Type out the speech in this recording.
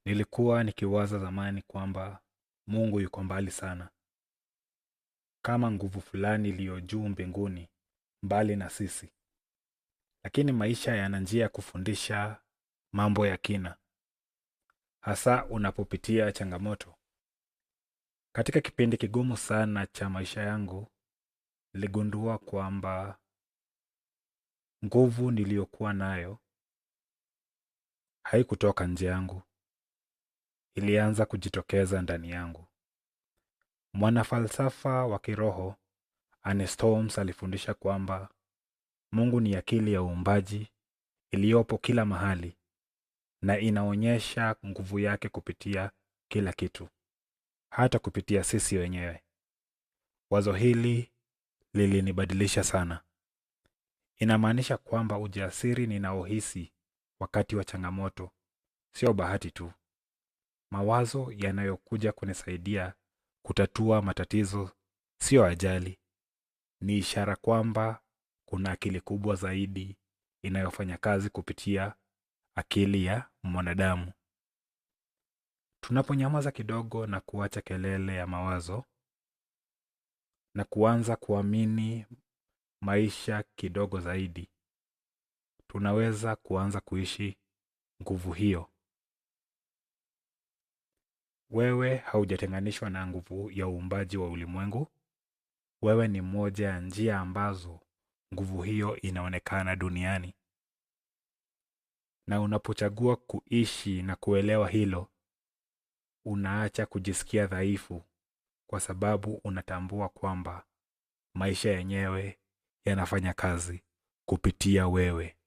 Nilikuwa nikiwaza zamani kwamba Mungu yuko mbali sana, kama nguvu fulani iliyo juu mbinguni, mbali na sisi. Lakini maisha yana njia ya kufundisha mambo ya kina, hasa unapopitia changamoto. Katika kipindi kigumu sana cha maisha yangu, niligundua kwamba nguvu niliyokuwa nayo haikutoka nje yangu, ilianza kujitokeza ndani yangu. Mwanafalsafa wa kiroho Ernest Holmes alifundisha kwamba Mungu ni akili ya uumbaji iliyopo kila mahali na inaonyesha nguvu yake kupitia kila kitu, hata kupitia sisi wenyewe. Wazo hili lilinibadilisha sana. Inamaanisha kwamba ujasiri ninaohisi wakati wa changamoto sio bahati tu. Mawazo yanayokuja kunisaidia kutatua matatizo sio ajali. Ni ishara kwamba kuna akili kubwa zaidi inayofanya kazi kupitia akili ya mwanadamu. Tunaponyamaza kidogo na kuacha kelele ya mawazo na kuanza kuamini maisha kidogo zaidi, tunaweza kuanza kuishi nguvu hiyo. Wewe haujatenganishwa na nguvu ya uumbaji wa ulimwengu. Wewe ni moja ya njia ambazo nguvu hiyo inaonekana duniani. Na unapochagua kuishi na kuelewa hilo, unaacha kujisikia dhaifu, kwa sababu unatambua kwamba maisha yenyewe yanafanya kazi kupitia wewe.